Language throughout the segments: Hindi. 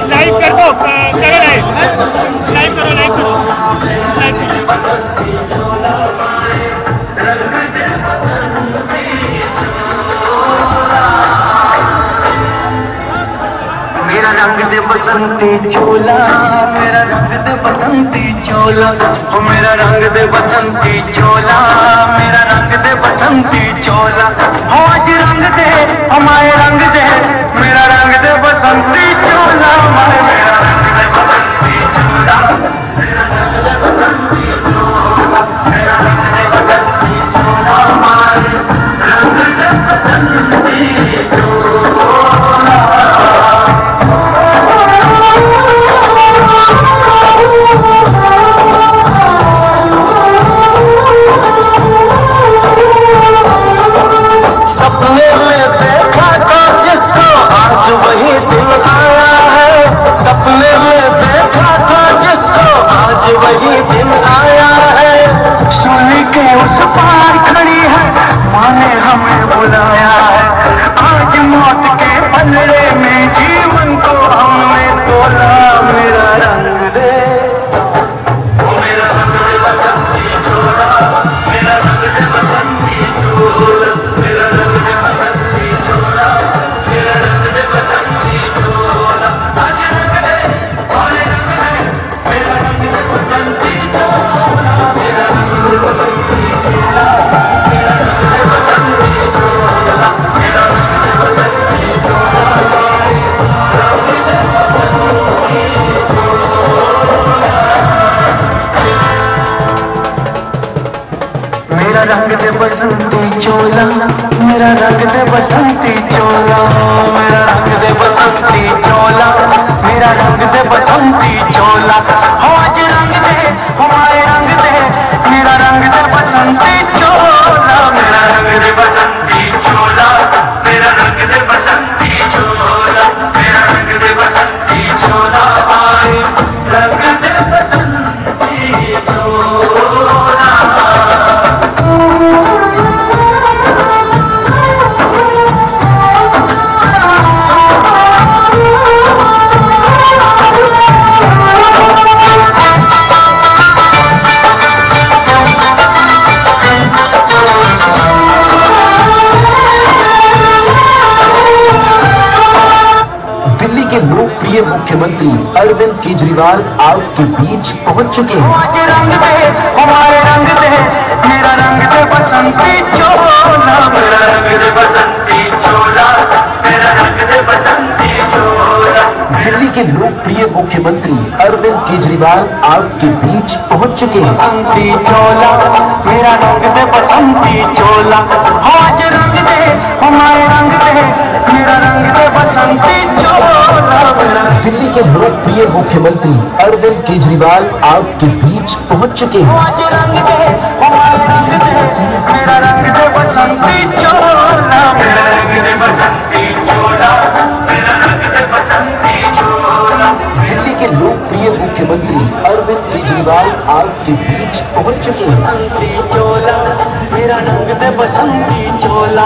लाइव कर दो, करो लाइव करो, लाइव करो। मेरा रंग दे बसंती चोला, मेरा रंग दे बसंती चोला, ओ मेरा रंग दे बसंती चोला, मेरा रंग दे बसंती चोला, हो आज रंग दे हमारे रंग दे, मेरा रंग दे बसंती चोला, मेरा रंग दे बसंती चोला, मेरा रंग दे बसंती चोला, मेरा रंग दे बसंती चोला, हमारे रंग दे बसंती चोला। सपने में देखा था जिसको आज वही दिन आया है, सपने में देखा था जिसको आज वही दिन आया है, सोने के उस पार खड़ी है माँ ने हमें बुलाया है, आज मौत के पलड़े में जीवन को हमने तोला, मेरा रंग दे, मेरा रंग दे बसंती चोला, मेरा रंग दे बसंती चोला, मेरा रंग दे बसंती चोला, मेरा रंग दे बसंती चोला, आज रंग दे, हमारे रंग दे, मेरा रंग दे बसंती चोला, मेरा रंग दे बसंती चोला, मेरा रंग दे बसंती चोला, मेरा रंग दे बसंती चोला, रंग दे बसंती चोला। मेरा रंग दे बसंती चोला, मेरा रंग दे बसंती चोला, मेरा रंग दे बसंती चोला, मेरा रंग दे बसंती चोला, हो आज रंग दे हमारे रंग दे, मेरा रंग दे बसंती चोला, मेरा रंग दे बसंती चोला, मेरा रंग दे बसंती चोला, मेरा रंग दे बसंती चोला, हमारे रंग दे बसंती चोला। दिल्ली के लोकप्रिय मुख्यमंत्री अरविंद केजरीवाल आपके बीच पहुंच चुके हैं। आज रंग दे हमारे रंग दे, मेरा रंग दे बसंती चोला, मेरा रंग दे बसंती चोला, मेरा रंग दे बसंती चोला। दिल्ली के लोकप्रिय मुख्यमंत्री अरविंद केजरीवाल आपके बीच पहुंच चुके हैं। बसंती चोला, मेरा रंग दे बसंती चोला, आज रंग दे हमारे रंग दे, मेरा रंग दे बसंती चोला। दिल्ली के लोकप्रिय मुख्यमंत्री अरविंद केजरीवाल आपके बीच पहुंच चुके हैं। आज रंग दे हमारे रंग दे, मेरा रंग दे बसंती चोला, मेरा रंग दे बसंती चोला, मेरा रंग दे बसंती चोला। दिल्ली के लोकप्रिय मुख्यमंत्री अरविंद केजरीवाल आपके बीच पहुंच चुके हैं। बसंती चोला, मेरा रंग दे बसंती चोला,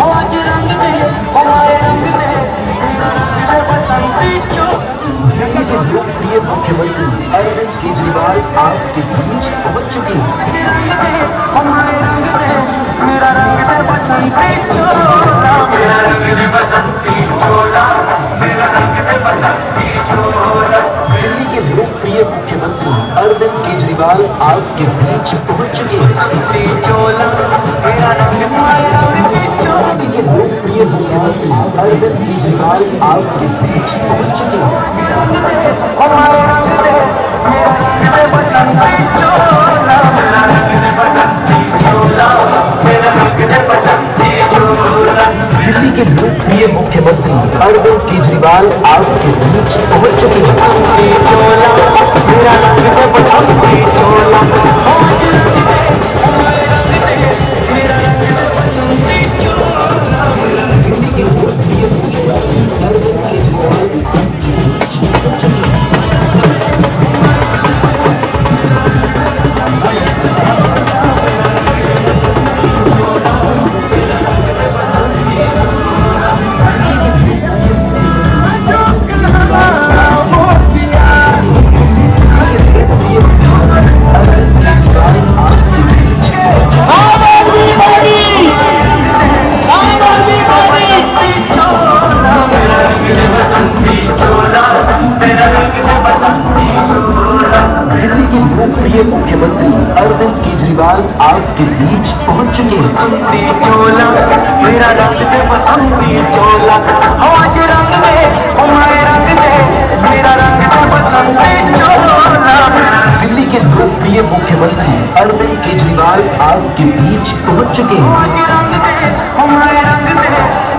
आज रंग दे हमारे रंग दे, मेरा रंग दे बसंती चोला। दिल्ली के लोकप्रिय मुख्यमंत्री अरविंद केजरीवाल आपके बीच पहुंच चुके हैं। हमारे रंग दे, मेरा रंग दे बसंती चोला, मेरा रंग दे बसंती चोला, मेरा रंग दे बसंती चोला। दिल्ली के लोकप्रिय मुख्यमंत्री अरविंद केजरीवाल आपके बीच पहुंच चुके हैं। बसंती चोला, मेरा रंग दे चोला। दिल्ली के लोकप्रिय मुख्यमंत्री अरविंद केजरीवाल आपके बीच पहुंच चुके हैं। हमारे रंग दे, मेरा रंग दे बसंती चोला, मेरा रंग दे बसंती चोला, मेरा रंग दे बसंती चोला। दिल्ली के लोकप्रिय मुख्यमंत्री अरविंद केजरीवाल आपके बीच पहुंच चुके हैं। बसंती चोला, मेरा रंग दे बसंती चोला, आज रंग दे हमारे रंग दे, मेरा रंग दे बसंती चोला। दिल्ली के लोकप्रिय मुख्यमंत्री अरविंद केजरीवाल आपके बीच पहुंच चुके हैं। अरविंद केजरीवाल आपके बीच पहुंच चुके हैं। बसंती चोला मेरा रंग दे, बसंती चोला आज रंग दे, हमारे रंग दे, मेरा रंग दे बसंती चोला। दिल्ली के लोकप्रिय मुख्यमंत्री अरविंद केजरीवाल आपके बीच पहुंच चुके हैं। आज रंग दे, हमारे रंग दे,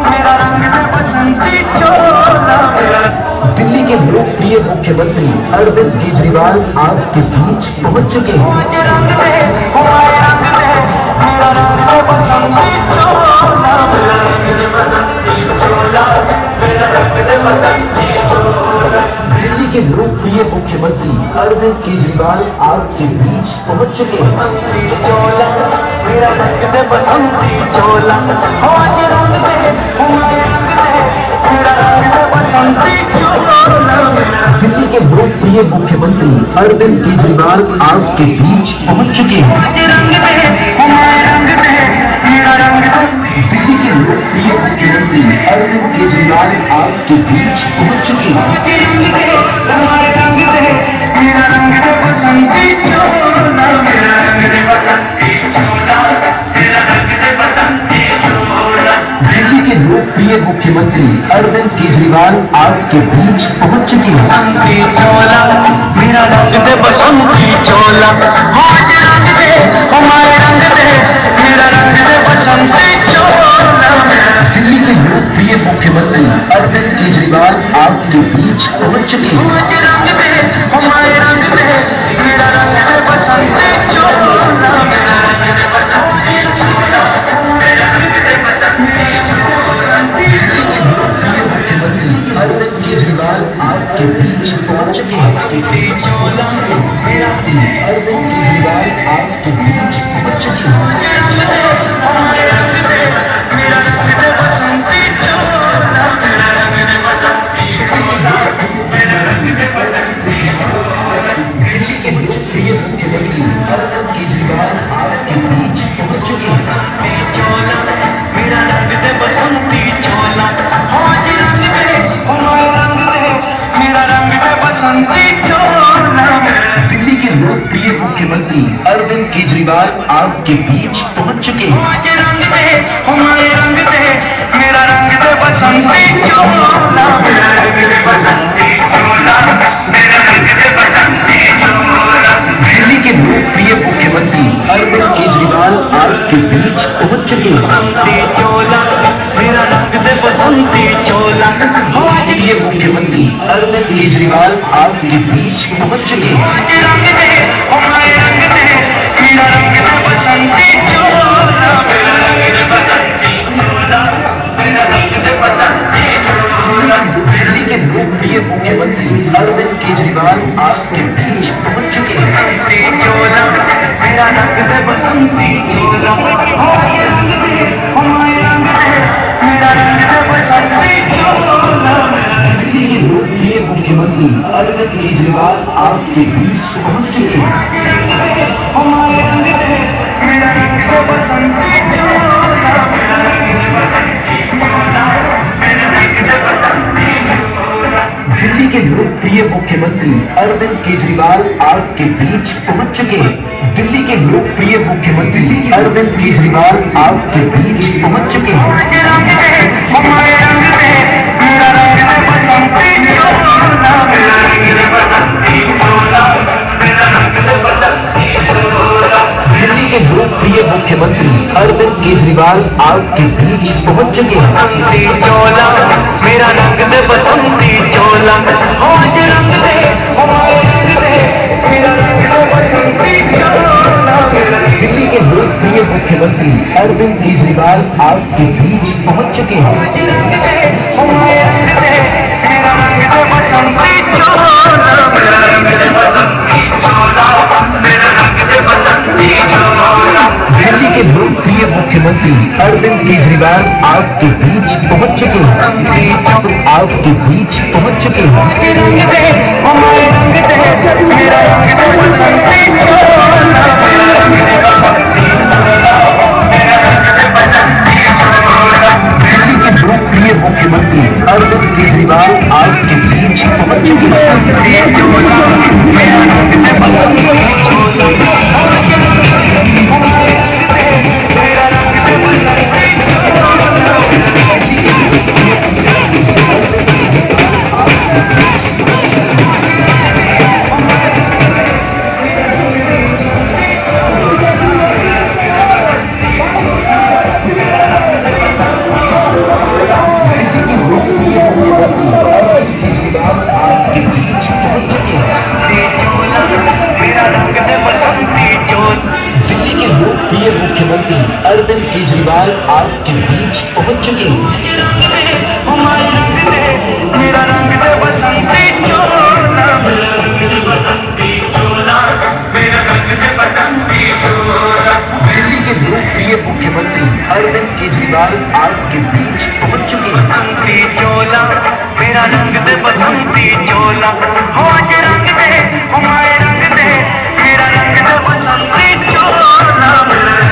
मेरा रंग दे बसंती चोला। दिल्ली के लोकप्रिय मुख्यमंत्री अरविंद केजरीवाल आपके बीच पहुंच चुके हैं। आज रंग दे, हमारे रंग दे, मेरा रंग दे बसंती चोला। मेरा रंग दे बसंती चोला, मेरा रंग दे बसंती चोला। दिल्ली के लोकप्रिय मुख्यमंत्री अरविंद केजरीवाल आपके बीच पहुंच चुके हैं। बसंती चोला मेरा रंग दे, बसंती चोला आज रंग दे, हमारे रंग दे, मेरा रंग दे बसंती चोला। दिल्ली के लोकप्रिय मुख्यमंत्री अरविंद केजरीवाल आपके बीच पहुंच चुके हैं। आज रंग दे, हमारे रंग दे, मेरा रंग दे। दिल्ली के लोकप्रिय मुख्यमंत्री अरविंद केजरीवाल आपके बीच पहुंच चुके हैं। आज रंग दे, हमारे रंग दे, मेरा रंग दे बसंती चोला। मेरा रंग दे बसंती चोला, मेरा रंग दे बसंती चोला। दिल्ली के लोकप्रिय मुख्यमंत्री अरविंद केजरीवाल आपके बीच पहुंच चुके हैं। बसंती चोला मेरा रंग दे, बसंती चोला आज रंग दे, हमारे रंग दे, मेरा रंग दे बसंती चोला। दिल्ली के लोकप्रिय मुख्यमंत्री अरविंद केजरीवाल आपके बीच पहुंच चुके हैं। आज रंग दे, हमारे रंग दे, मेरा रंग दे बसंती चोला। मेरा रंग दे बसंती चोला, मेरा रंग दे बसंती चोला। दिल्ली के लोकप्रिय मुख्यमंत्री अरविंद केजरीवाल आपके बीच पहुंच चुके हैं। बसंती चोला मेरा अरविंद केजरीवाल आपके बीच पहुंच चुके हैं। रंग दे, हमारे रंग दे, मेरा रंग दे बसंती चोला। मेरा रंग दे बसंती चोला, मेरा रंग दे बसंती चोला। दिल्ली के लोकप्रिय मुख्यमंत्री अरविंद केजरीवाल आपके बीच पहुंच चुके हैं। बसंती चोला मेरा रंग दे, बसंती चोला आज रंग दे, हमारे रंग दे, मेरा रंग दे बसंती चोला। दिल्ली के लोकप्रिय मुख्यमंत्री अरविंद केजरीवाल आपके बीच पहुंच चुके हैं। आज रंग दे, हमारे रंग दे, मेरा रंग दे बसंती चोला। मेरा रंग दे बसंती चोला, मेरा रंग दे बसंती चोला। दिल्ली के लोकप्रिय मुख्यमंत्री अरविंद केजरीवाल आपके बीच पहुंच चुके हैं। बसंती चोला मेरा रंग दे, बसंती चोला आज दिल्ली के मुख्यमंत्री अरविंद केजरीवाल आपके बीच पहुंच चुके हैं। आज रंग दे, हमारे रंग दे, मेरा रंग दे बसंती चोला। मेरा रंग दे बसंती चोला, मेरा रंग दे बसंती चोला। दिल्ली के लोकप्रिय मुख्यमंत्री अरविंद केजरीवाल आपके बीच पहुंच चुके हैं। बसंती चोला मेरा रंग दे, बसंती चोला आज रंग दे, हमारे रंग दे, मेरा रंग दे बसंती चोला। दिल्ली के लोकप्रिय मुख्यमंत्री अरविंद केजरीवाल आपके बीच पहुंच चुके हैं। आज रंग दे, हमारे रंग दे, मेरा रंग दे बसंती चोला। मेरा रंग दे बसंती चोला, मेरा रंग दे बसंती चोला। दिल्ली के लोकप्रिय मुख्यमंत्री अरविंद केजरीवाल आपके बीच पहुंच चुके हैं। दिल्ली के लोकप्रिय मुख्यमंत्री अरविंद केजरीवाल आपके बीच पहुंच चुके हैं। आज रंग दे, हमारे रंग दे, मेरा रंग दे बसंती चोला। मेरा रंग दे बसंती चोला, मेरा रंग दे बसंती चोला। दिल्ली के लोकप्रिय मुख्यमंत्री अरविंद केजरीवाल आपके बीच पहुंच चुके हैं। बसंती चोला मेरा रंग दे, बसंती चोला आज रंग दे, हमारे रंग दे, मेरा रंग दे बसंती चोला। दिल्ली के लोकप्रिय मुख्यमंत्री अरविंद केजरीवाल आपके बीच पहुंच चुके हैं। आज रंग दे, हमारे रंग दे, मेरा रंग दे बसंती चोला। मेरा रंग दे बसंती चोला, मेरा रंग दे बसंती चोला। दिल्ली के लोकप्रिय मुख्यमंत्री अरविंद केजरीवाल आपके बीच पहुंच चुके हैं। आपके बीच पहुंच चुके हैं। आज रंग दे, हमारे रंग दे, मेरा रंग दे बसंती चोला। मेरा रंग दे बसंती चोला, मेरा रंग दे बसंती चोला। दिल्ली के लोकप्रिय मुख्यमंत्री अरविंद केजरीवाल आपके बीच पहुंच चुके हैं। मेरा रंग दे बसंती चोला। लोकप्रिय मुख्यमंत्री अरविंद केजरीवाल आपके बीच पहुंच चुके हैं। दिल्ली के लोकप्रिय मुख्यमंत्री अरविंद केजरीवाल आपके बीच पहुंच चुके हैं। बसंती चोला मेरा रंग दे, बसंती चोला हो आज रंग दे, हमारे रंग दे मेरा रंग दे, बसंती चोला।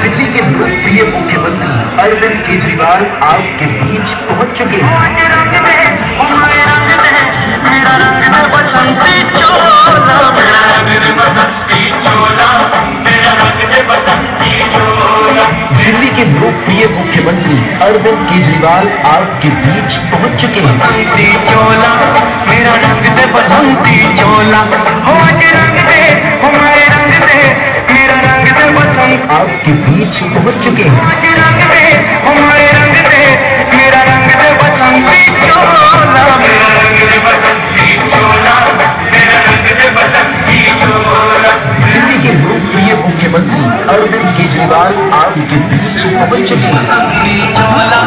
दिल्ली के लोकप्रिय मुख्यमंत्री अरविंद केजरीवाल आपके बीच पहुंच चुके हैं। आज रंग दे, हमारे रंग दे मेरा रंग दे, बसंती चोला मेरा रंग दे, बसंती चोला मेरा रंग दे, बसंती चोला। दिल्ली के लोकप्रिय मुख्यमंत्री अरविंद केजरीवाल आपके बीच पहुंच चुके हैं। बसंती चोला मेरा रंग दे, बसंती चोला हो आज रंग दे, हमारे रंग दे मेरा रंग दे, बसंती आपके बीच पहुंच चुके हैं। आज रंग दे, हमारे रंग दे मेरा रंग दे, बसंती चोला मेरा रंग दे, बसंती चोला मेरा रंग दे, बसंती चोला। दिल्ली के लोकप्रिय मुख्यमंत्री अरविंद केजरीवाल आपके बीच पहुंच चुके हैं। बसंती चोला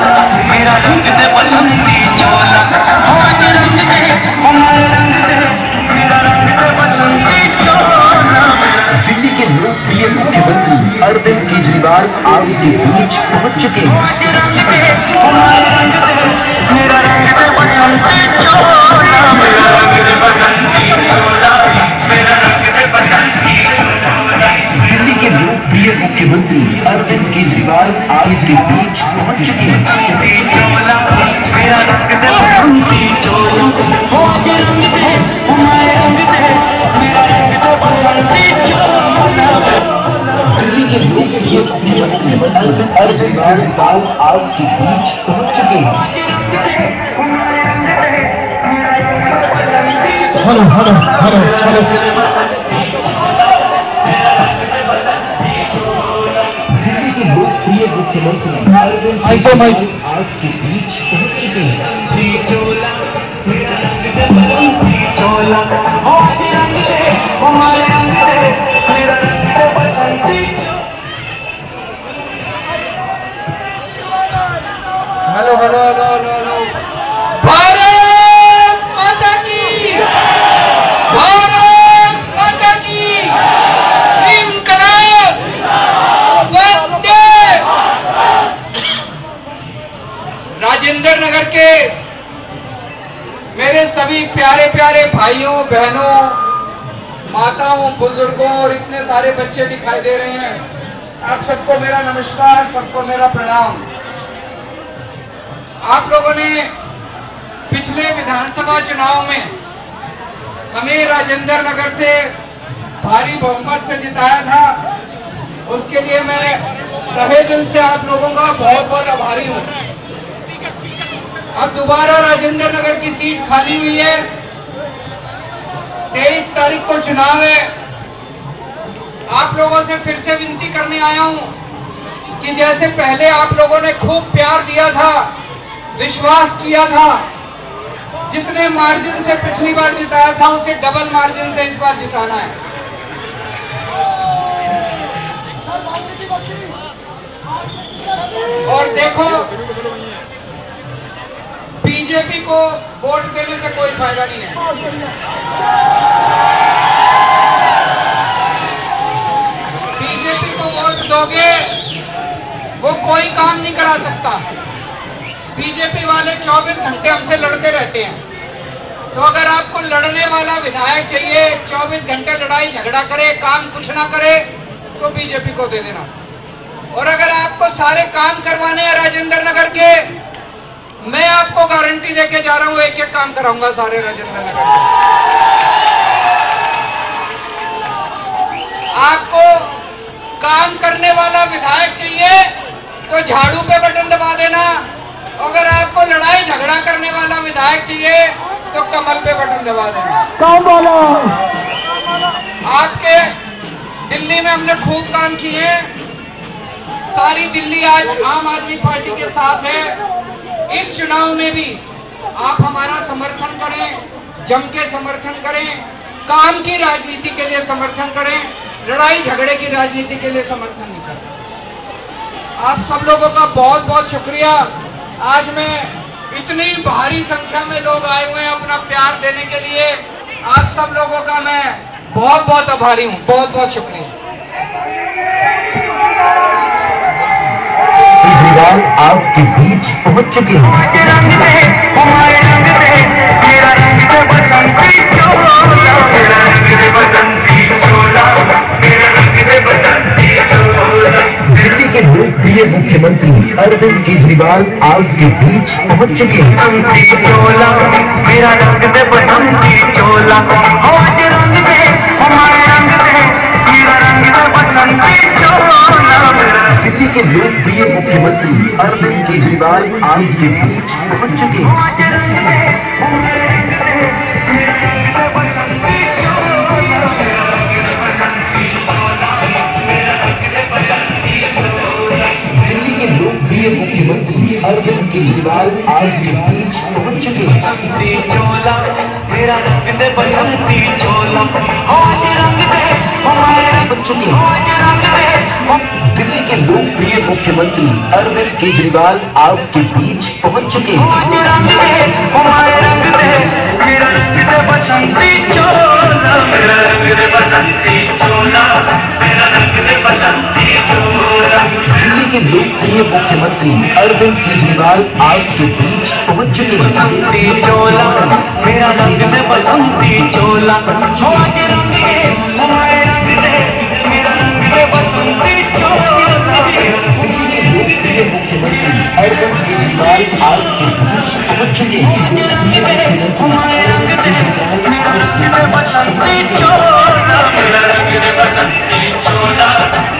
मेरा रंग दे, बसंती चोला हो आज रंग दे, हमारे रंग दे मेरा रंग दे, बसंती चोला। दिल्ली के लोकप्रिय मुख्यमंत्री अरविंद केजरीवाल आपके बीच पहुंच चुके हैं। आज रंग दे, हमारे रंग दे मेरा रंग दे, बसंती चोला मेरा रंग दे, बसंती चोला मेरा रंग दे, बसंती चोला। दिल्ली के लोकप्रिय मुख्यमंत्री अरविंद केजरीवाल आपके बीच पहुंच चुके हैं। बसंती चोला मेरा रंग दे, बसंती चोला हो आज रंग दे, हमारे रंग दे मेरा रंग दे, बसंती चोला। दिल्ली के लोकप्रिय मुख्यमंत्री अरविंद केजरीवाल आपके बीच पहुंच चुके हैं। Hello hello hello hello. Delhi के लोकप्रिय मुख्यमंत्री अरविंद केजरीवाल आपके बीच पहुंच चुके हैं। चोला मेरा रंग दे, बसंती चोला हो आज रंग दे, हमारे रंग दे मेरा रंग दे, बसंती चोला। Hello hello hello hello hello. Bharat Mata की, भारत माता की, इनकलाब वंदे। राजेंद्र नगर के मेरे सभी प्यारे प्यारे भाइयों बहनों, माताओं, बुजुर्गों और इतने सारे बच्चे दिखाई दे रहे हैं, आप सबको मेरा नमस्कार, सबको मेरा प्रणाम। आप लोगों ने पिछले विधानसभा चुनाव में हमें राजेंद्र नगर से भारी बहुमत से जिताया था, उसके लिए मैं तहे दिल से आप लोगों का बहुत बहुत आभारी हूँ। अब दोबारा राजेंद्र नगर की सीट खाली हुई है, 23 तारीख को चुनाव है। आप लोगों से फिर से विनती करने आया हूँ कि जैसे पहले आप लोगों ने खूब प्यार दिया था, विश्वास किया था, जितने मार्जिन से पिछली बार जिताया था उसे डबल मार्जिन से इस बार जिताना है। और देखो, बीजेपी को वोट देने से कोई फायदा नहीं है। बीजेपी को वोट दोगे वो कोई काम नहीं करा सकता। बीजेपी वाले 24 घंटे हमसे लड़ते रहते हैं, तो अगर आपको लड़ने वाला विधायक चाहिए, 24 घंटे लड़ाई झगड़ा करे, काम कुछ ना करे, तो बीजेपी को दे देना। और अगर आपको सारे काम करवाने हैं राजेंद्र नगर के, मैं आपको गारंटी देके जा रहा हूं, एक एक काम कराऊंगा सारे राजेंद्र नगर के। आपको काम करने वाला विधायक चाहिए तो झाड़ू पे बटन दबा देना, अगर आपको लड़ाई झगड़ा करने वाला विधायक चाहिए तो कमल पे बटन दबा देना। कौन बोला? आपके दिल्ली में हमने खूब काम किए, सारी दिल्ली आज आम आदमी पार्टी के साथ है। इस चुनाव में भी आप हमारा समर्थन करें, जम के समर्थन करें, काम की राजनीति के लिए समर्थन करें, लड़ाई झगड़े की राजनीति के लिए समर्थन नहीं करें। आप सब लोगों का बहुत बहुत शुक्रिया। आज मैं इतनी भारी संख्या में लोग आए हुए हैं अपना प्यार देने के लिए। आप सब लोगों का मैं बहुत बहुत आभारी हूँ। बहुत बहुत शुक्रिया। केजरीवाल आपके बीच पहुंच चुके हैं। दिल्ली के लोकप्रिय मुख्यमंत्री अरविंद केजरीवाल आपके बीच पहुंच चुके हैं। मेरा रंग दे बसंती चोला, आज रंग दे हमारे रंग दे, मेरा रंग दे बसंती चोला। दिल्ली के लोकप्रिय मुख्यमंत्री अरविंद केजरीवाल आपके बीच पहुंच चुके हैं। मुख्यमंत्री अरविंद केजरीवाल आपके बीच पहुंच चुके हैं। बसंती चोला, मेरा रंग दे बसंती चोला, आज रंग दे हमारे पहुंच चुके हैं। दिल्ली के लोकप्रिय मुख्यमंत्री अरविंद केजरीवाल आपके बीच पहुंच चुके हैं। आज रंग दे हमारे रंग दे, मेरा रंग दे बसंती चोला, मेरा रंग दे बसंती चोला, मेरा रंग दे बसंती चोला। दिल्ली के लोकप्रिय मुख्यमंत्री अरविंद केजरीवाल आपके बीच पहुंच चुके हैं। बसंती चोला, मेरा रंग दे बसंती चोला, आज रंग दे हमारे रंग दे, मेरा रंग दे बसंती चोला। दिल्ली के लोकप्रिय मुख्यमंत्री अरविंद केजरीवाल आपके बीच पहुंच चुके हैं। हमारे रंग दे, मेरा रंग दे बसंती चोला, मेरा रंग दे बसंती चोला,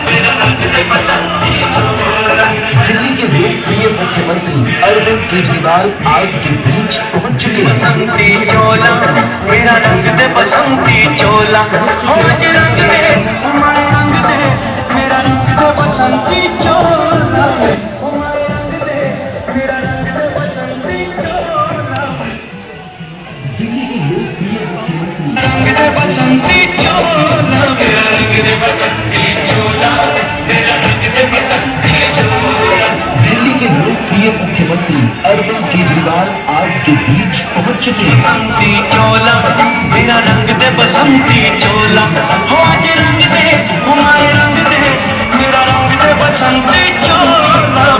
मेरा रंग दे बसंती चोला। दिल्ली के लोकप्रिय मुख्यमंत्री अरविंद केजरीवाल आपके बीच पहुंच चुके हैं। बसंती चोला, मेरा रंग दे बसंती चोला, आज रंग दे हमारे रंग दे, मेरा रंग दे बसंती चोला, हमारे रंग दे, मेरा रंग दे बसंती चोला। दिल्ली के लोकप्रिय मुख्यमंत्री रंग दे बसंती चोला, मेरा रंग दे बसंती चोला, मेरा रंग दे बसंती चोला। दिल्ली के लोकप्रिय मुख्यमंत्री अरविंद केजरीवाल आपके बीच पहुंच चुके हैं। बसंती चोला, मेरा रंग दे बसंती चोला, आज रंग दे हमारे रंग दे, मेरा रंग दे बसंती चोला।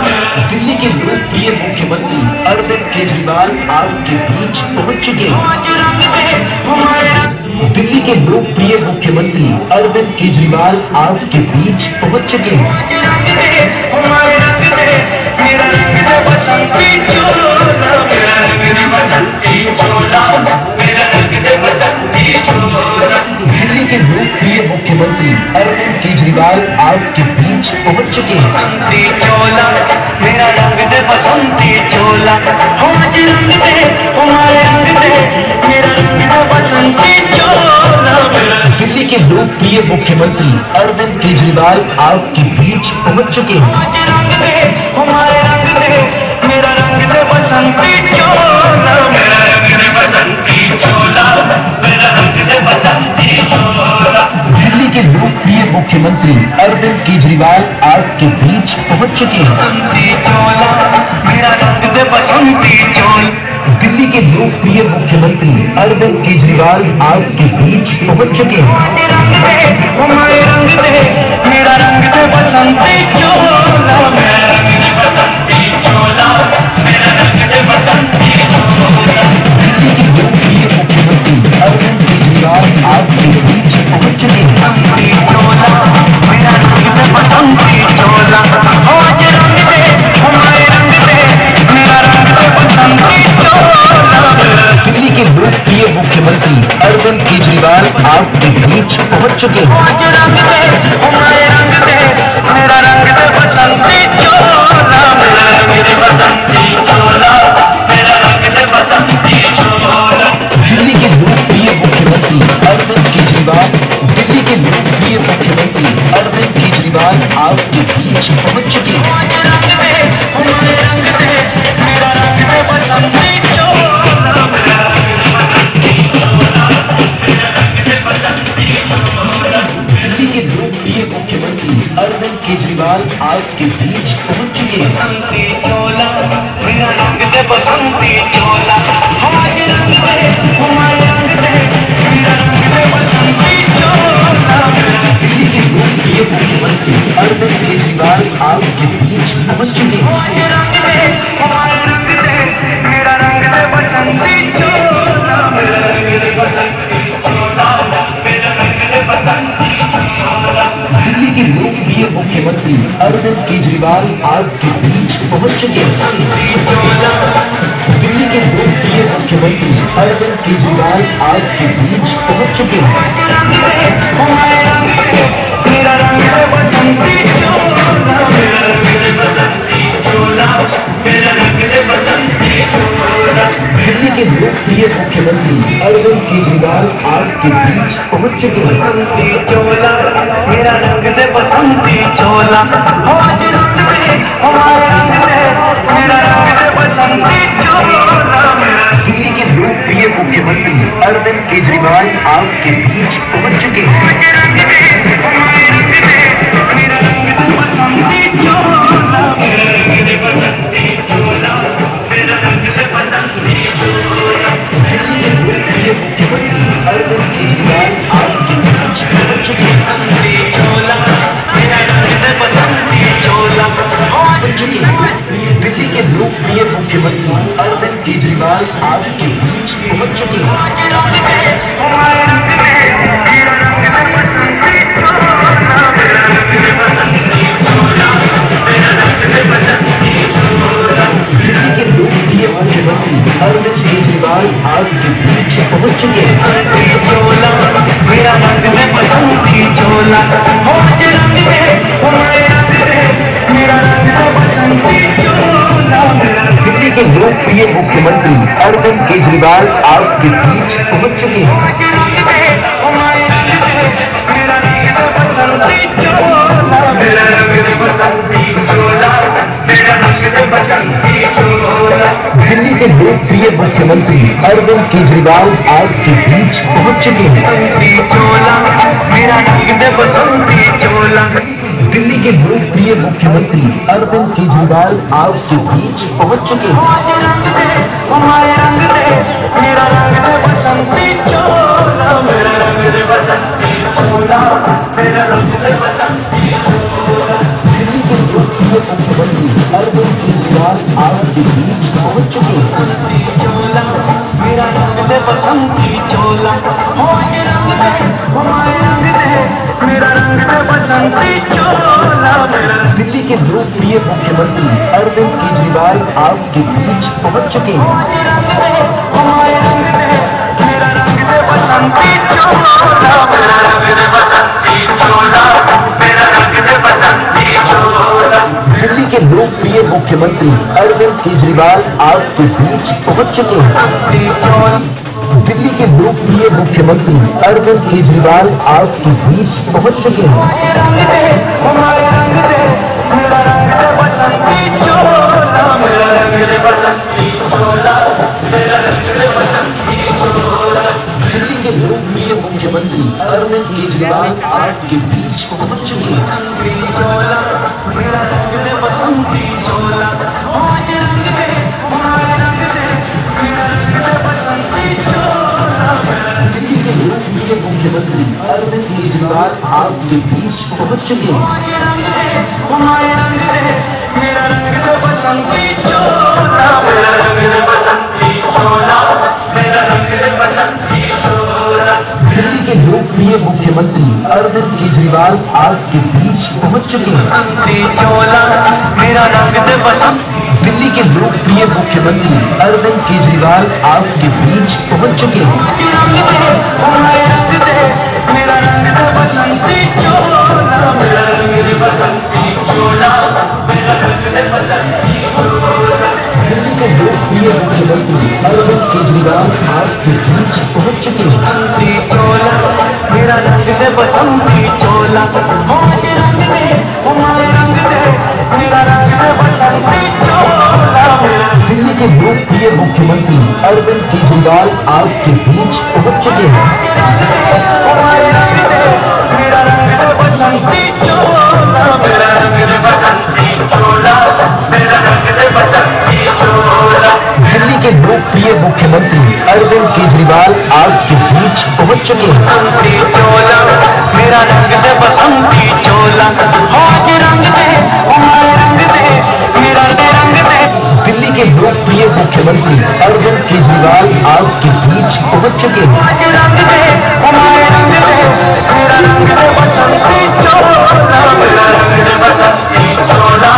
दिल्ली के लोकप्रिय मुख्यमंत्री अरविंद केजरीवाल आपके बीच पहुंच चुके हैं। आज रंग दे हमारे रंग, दिल्ली के लोकप्रिय मुख्यमंत्री अरविंद केजरीवाल आपके बीच पहुंच चुके हैं। आज रंग दे हमारे रंग दे, मेरा रंग दे बसंती चोला, मेरा रंग दे बसंती चोला, मेरा रंग दे बसंती चोला। दिल्ली के लोकप्रिय मुख्यमंत्री अरविंद केजरीवाल आपके बीच पहुंच चुके हैं। बसंती चोला, मेरा रंग दे बसंती चोला, आज रंग दे हमारे रंग दे, मेरा रंग दे बसंती चोला। दिल्ली के लोकप्रिय मुख्यमंत्री अरविंद केजरीवाल आपके बीच पहुंच चुके हैं। आज रंग दे हमारे रंग दे, मेरा रंग दे बसंती चोला, मेरा रंग दे बसंती चोला, मेरा रंग दे बसंती चोला। दिल्ली के लोकप्रिय मुख्यमंत्री अरविंद केजरीवाल आपके बीच पहुंच चुके हैं। बसंती चोला, मेरा रंग दे बसंती चोला। दिल्ली के लोकप्रिय मुख्यमंत्री अरविंद केजरीवाल आपके बीच पहुंच चुके हैं। आज रंग दे हमारे रंग दे, मेरा रंग दे बसंती चोला, मेरा रंग दे बसंती चोला, मेरा रंग दे बसंती चोला। दिल्ली के लोकप्रिय मुख्यमंत्री अरविंद केजरीवाल आपके बीच पहुंच चुके हैं। बसंती चोला, मेरा रंग दे बसंती चोला, आज रंग दे हमारे रंग दे, मेरा रंग दे बसंती चोला। दिल्ली के लोकप्रिय मुख्यमंत्री अरविंद केजरीवाल आपके बीच पहुंच चुके हैं। आज रंग दे हमारे रंग दे, मेरा रंग दे बसंती चोला, मेरा रंग दे बसंती चोला, मेरा रंग दे बसंती चोला। दिल्ली के लोकप्रिय मुख्यमंत्री अरविंद केजरीवाल दिल्ली के लोकप्रिय मुख्यमंत्री अरविंद केजरीवाल आपके बीच पहुंच चुके हैं। आज रंग दे हमारे रंग दे, मेरा रंग दे बसंती चोला, मेरा रंग दे बसंती चोला, मेरा रंग दे बसंती चोला। दिल्ली के लोकप्रिय मुख्यमंत्री अरविंद अरविंद केजरीवाल आपके बीच पहुंच चुके हैं। बसंती चोला मेरा रंग दे, बसंती चोला आज रंग दे, हमारे रंग दे, मेरा रंग दे बसंती चोला। दिल्ली के लोकप्रिय मुख्यमंत्री अरविंद केजरीवाल आपके बीच पहुंच चुके हैं। आज रंग दे, हमारे रंग दे, मेरा रंग दे बसंती चोला, मेरा रंग दे बसंती चोला, मेरा रंग दे बसंती चोला। दिल्ली के लोकप्रिय मुख्यमंत्री अरविंद केजरीवाल आपके बीच पहुंच चुके हैं। दिल्ली के लोकप्रिय मुख्यमंत्री अरविंद केजरीवाल आपके बीच पहुंच चुके हैं। मेरा रंग दे बसंती चोला, मेरा रंग दे बसंती चोला, मेरा रंग दे बसंती चोला। दिल्ली के लोकप्रिय मुख्यमंत्री अरविंद केजरीवाल आपके बीच पहुंच चुके हैं। बसंती चोला मेरा रंग दे बसंती चोला आज रंग दे, हमारे रंग दे, मेरा रंग दे बसंती चोला। दिल्ली के लोकप्रिय मुख्यमंत्री अरविंद केजरीवाल आपके बीच पहुंच चुके हैं। रंग दे, हमारे रंग दे, मेरा रंग दे बसंती चोला, मेरा रंग दे बसंती चोला, मेरा रंग दे बसंती चोला। दिल्ली के लोकप्रिय मुख्यमंत्री अरविंद केजरीवाल आपके बीच पहुंच चुके हैं। बसंती चोला मेरा रंग दे बसंती चोला पहुंच चुके हैं। दिल्ली के लोकप्रिय मुख्यमंत्री अरविंद केजरीवाल आपके बीच पहुंच चुके हैं। रंग दे, हमारे रंग दे, मेरा रंग दे बसंती चोला, मेरा रंग दे बसंती चोला, मेरा रंग दे बसंती चोला। दिल्ली के लोकप्रिय मुख्यमंत्री अरविंद केजरीवाल आपके बीच पहुंच चुके हैं। बसंती चोला मेरा रंग दे बसंती चोला आज रंग दे, हमारे रंग दे, मेरा रंग दे बसंती चोला, मेरा दिल्ली के लोकप्रिय मुख्यमंत्री अरविंद केजरीवाल आपके बीच पहुंच चुके हैं। रंग दे, हमारे रंग दे, मेरा रंग दे बसंती चोला, मेरा रंग दे बसंती चोला, मेरा रंग दे बसंती चोला। दिल्ली के लोकप्रिय मुख्यमंत्री अरविंद केजरीवाल आपके बीच पहुंच चुके हैं। बसंती चोला मेरा रंग दे बसंती चोला। दिल्ली के लोकप्रिय मुख्यमंत्री अरविंद केजरीवाल आपके बीच पहुंच चुके हैं। आज रंग दे, हमारे रंग दे, मेरा रंग दे बसंती चोला, मेरा रंग दे बसंती चोला, मेरा रंग दे बसंती चोला। दिल्ली के लोकप्रिय मुख्यमंत्री अरविंद केजरीवाल आपके बीच पहुंच चुके हैं। बसंती चोला मेरा रंग दे बसंती चोला आज रंग दे, हमारे रंग दे, मेरा रंग दे बसंती चोला, मेरा दिल्ली के लोकप्रिय मुख्यमंत्री अरविंद केजरीवाल आपके बीच पहुंच चुके हैं। रंग दे, हमारे रंग दे, मेरा रंग दे बसंती चोला, मेरा रंग दे बसंती चोला, मेरा रंग दे बसंती चोला। दिल्ली के लोकप्रिय मुख्यमंत्री अरविंद केजरीवाल आपके बीच पहुंच चुके हैं। बसंती चोला दिल्ली के लोकप्रिय मुख्यमंत्री अरविंद केजरीवाल आपके बीच पहुंच चुके हैं। रंग दे, हमारे रंग दे, मेरा रंग दे बसंती चोला, मेरा रंग दे बसंती चोला, मेरा रंग दे बसंती चोला। दिल्ली के लोकप्रिय मुख्यमंत्री अरविंद केजरीवाल आपके बीच पहुंच चुके हैं। बसंती चोला मेरा रंग दे बसंती चोला आज रंग दे, हमारे रंग दे, मेरा रंग दे बसंती चोला। दिल्ली के लोकप्रिय मुख्यमंत्री अरविंद केजरीवाल आपके बीच पहुंच चुके हैं। आज रंग दे, हमारे रंग दे, मेरा रंग दे बसंती चोला, मेरा रंग दे बसंती चोला, मेरा रंग दे बसंती चोला। दिल्ली के लोकप्रिय मुख्यमंत्री अरविंद केजरीवाल आपके बीच पहुंच चुके हैं। बसंती चोला मेरा रंग दे बसंती। दिल्ली के लोकप्रिय मुख्यमंत्री अरविंद केजरीवाल आपके बीच पहुंच चुके हैं। रंग दे, हमारे रंग दे, मेरा रंग दे बसंती चोला, मेरा रंग दे बसंती चोला, मेरा रंग दे बसंती चोला। दिल्ली के लोकप्रिय मुख्यमंत्री अरविंद केजरीवाल आपके बीच पहुंच चुके हैं। बसंती चोला मेरा रंग दे बसंती चोला आज रंग दे, हमारे रंग दे, मेरा रंग दे बसंती चोला, मेरा दिल्ली के लोकप्रिय मुख्यमंत्री अरविंद केजरीवाल आपके बीच पहुंच चुके हैं। हमारे रंग दे, मेरा रंग दे बसंती चोला, मेरा मुख्यमंत्री अरविंद केजरीवाल आपके बीच पहुंच चुके हैं। बसंती चोला मेरा रंग दे, बसंती चोला आज रंग दे, हमारे रंग दे, मेरा रंग दे। दिल्ली के लोकप्रिय मुख्यमंत्री अरविंद केजरीवाल आपके बीच पहुंच चुके हैं। आज रंग दे, हमारे रंग दे, मेरा रंग दे, बसंती चोला मेरा रंग दे, बसंती चोला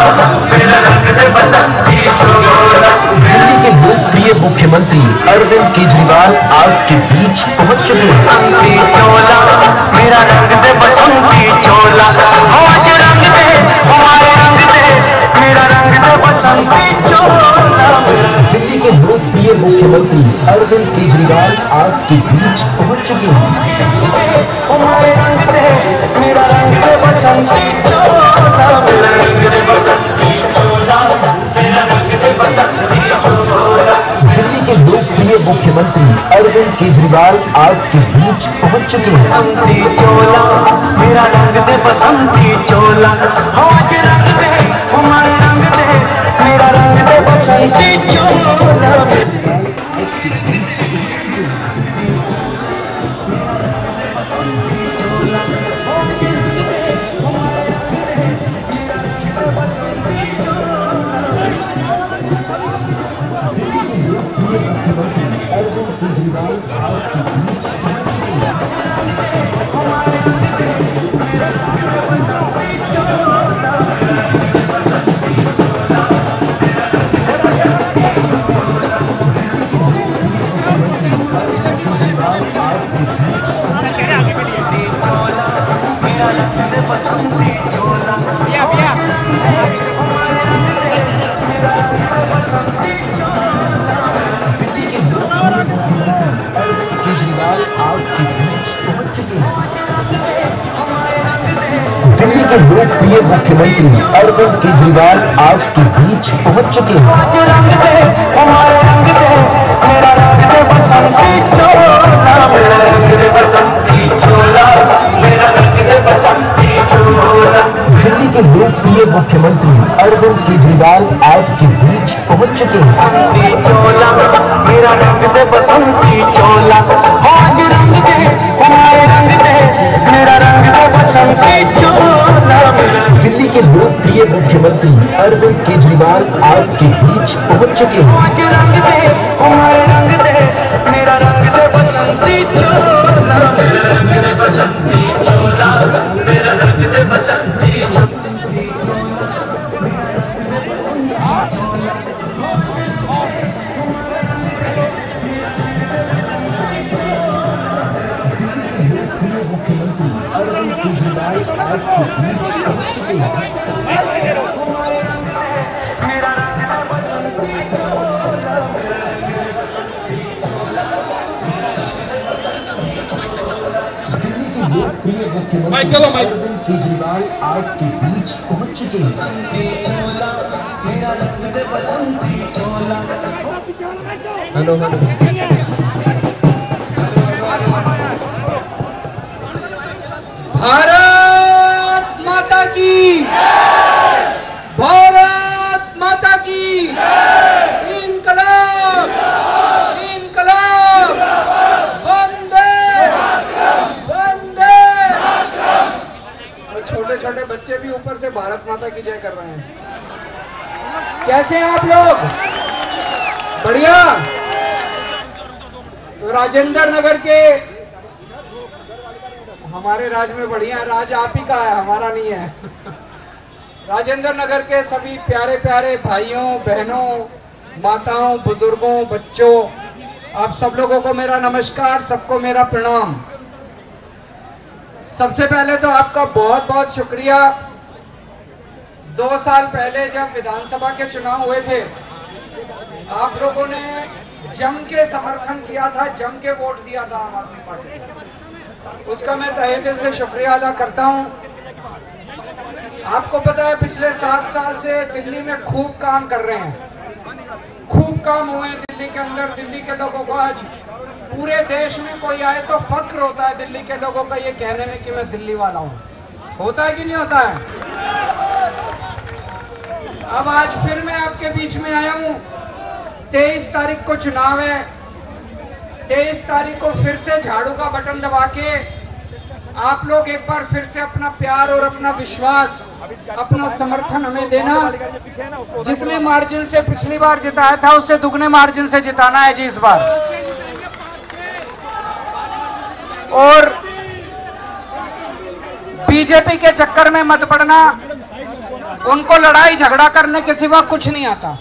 मेरा रंग दे, बसंती चोला। दिल्ली के लोकप्रिय मुख्यमंत्री अरविंद केजरीवाल आपके बीच पहुंच चुके हैं। बसंती चोला मेरा रंग दे, बसंती चोला आज रंग दे, हमारे रंग दे, मेरा रंग दे, बसंती चोला। दिल्ली के लोकप्रिय मुख्यमंत्री अरविंद केजरीवाल आपके बीच पहुंच चुके हैं। हमारे रंग दे, मेरा रंग दे, बसंती चोला मेरा रंग दे, बसंती चोला मेरा रंग दे, बसंती चोला। दिल्ली के लोकप्रिय मुख्यमंत्री अरविंद केजरीवाल आपके बीच पहुंच चुके हैं। बसंती चोला मेरा रंग दे, बसंती चोला आज रंग दे, हमारे रंग दे, मेरा रंग दे, बसंती चोला। दिल्ली के लोकप्रिय मुख्यमंत्री अरविंद केजरीवाल आपके बीच पहुंच चुके हैं। आज रंग दे, हमारे रंग दे, मेरा रंग दे, बसंती चोला मेरा रंग दे, बसंती चोला मेरा रंग दे, बसंती चोला। दिल्ली के लोकप्रिय मुख्यमंत्री अरविंद केजरीवाल आपके बीच पहुंच चुके हैं। बसंती चोला मेरा रंग दे, बसंती चोला आज रंग दे, हमारे रंग दे, मेरा रंग दे, बसंती चोला। दिल्ली के लोकप्रिय मुख्यमंत्री अरविंद केजरीवाल आपके बीच पहुंच चुके हैं। आज रंग दे, हमारे रंग दे, मेरा रंग दे, बसंती चोला मेरा रंग दे, बसंती चोला मेरा रंग दे, बसंती चोला। अरविंद केजरीवाल आपके बीच पहुंच चुके हैं। Hello hello. भारत माता की, भारत माता की, इनकलाब, इनकलाब, वंदे वंदे। और छोटे छोटे बच्चे भी ऊपर से भारत माता की जय कर रहे हैं। कैसे हैं आप लोग? बढ़िया। तो राजेंद्र नगर के, हमारे राज्य में बढ़िया, राज आप ही का है, हमारा नहीं है। राजेंद्र नगर के सभी प्यारे प्यारे भाइयों बहनों, माताओं, बुजुर्गों, बच्चों, आप सब लोगों को मेरा नमस्कार, सबको मेरा प्रणाम। सबसे पहले तो आपका बहुत बहुत शुक्रिया। 2 साल पहले जब विधानसभा के चुनाव हुए थे, आप लोगों ने जम के समर्थन किया था, जम के वोट दिया था आम आदमी पार्टी को। उसका मैं तहे दिल से शुक्रिया अदा करता हूं। आपको पता है पिछले 7 साल से दिल्ली में खूब काम कर रहे हैं, खूब काम हुए हैं दिल्ली के अंदर। दिल्ली के लोगों को आज पूरे देश में कोई आए तो फक्र होता है दिल्ली के लोगों का ये कहने में कि मैं दिल्ली वाला हूँ। होता है कि नहीं होता है? अब आज फिर मैं आपके बीच में आया हूँ। 23 तारीख को चुनाव है, 23 तारीख को फिर से झाड़ू का बटन दबा के आप लोग एक बार फिर से अपना प्यार और अपना विश्वास, अपना समर्थन हमें देना। जितने मार्जिन से पिछली बार जिताया था उससे दुगने मार्जिन से जिताना है जी इस बार। और बीजेपी के चक्कर में मत पड़ना, उनको लड़ाई झगड़ा करने के सिवा कुछ नहीं आता।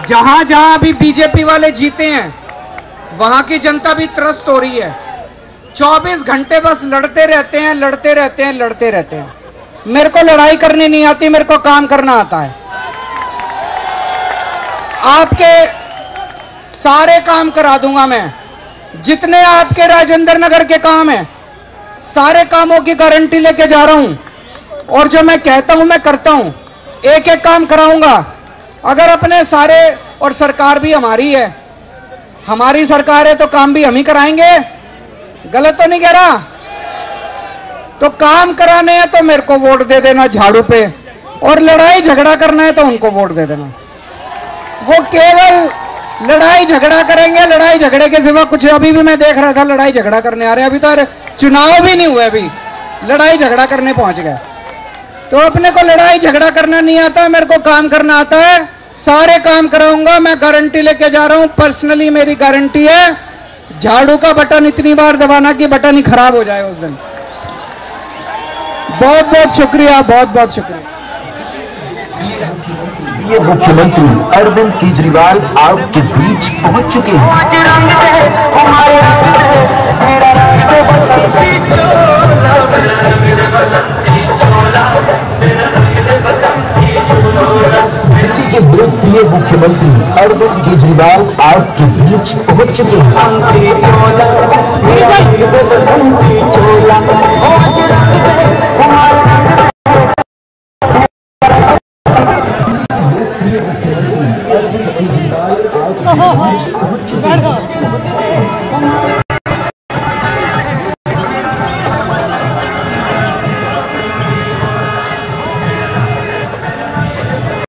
जहां जहां अभी बीजेपी वाले जीते हैं वहां की जनता भी त्रस्त हो रही है। 24 घंटे बस लड़ते रहते हैं, लड़ते रहते हैं, लड़ते रहते हैं। मेरे को लड़ाई करनी नहीं आती, मेरे को काम करना आता है। आपके सारे काम करा दूंगा मैं, जितने आपके राजेंद्र नगर के काम हैं सारे कामों की गारंटी लेके जा रहा हूं, और जो मैं कहता हूं मैं करता हूं, एक एक काम कराऊंगा। अगर अपने सारे, और सरकार भी हमारी है, हमारी सरकार है तो काम भी हम ही कराएंगे, गलत तो नहीं कह रहा? तो काम कराने हैं तो मेरे को वोट दे देना झाड़ू पे, और लड़ाई झगड़ा करना है तो उनको वोट दे देना। वो केवल लड़ाई झगड़ा करेंगे, लड़ाई झगड़े के सिवा कुछ। अभी भी मैं देख रहा था लड़ाई झगड़ा करने आ रहे हैं, अभी तो चुनाव भी नहीं हुए, अभी लड़ाई झगड़ा करने पहुंच गए। तो अपने को लड़ाई झगड़ा करना नहीं आता, मेरे को काम करना आता है। सारे काम कराऊंगा, मैं गारंटी लेके जा रहा हूं, पर्सनली मेरी गारंटी है। झाड़ू का बटन इतनी बार दबाना कि बटन ही खराब हो जाए उस दिन। बहुत बहुत शुक्रिया, बहुत बहुत शुक्रिया। ये मुख्यमंत्री अरविंद केजरीवाल आपके बीच पहुंच चुके हैं। दिल्ली के लोकप्रिय मुख्यमंत्री अरविंद केजरीवाल आपके बीच पहुंच चुके हैं। केजरीवाल आपके बीच पहुंच चुके हैं।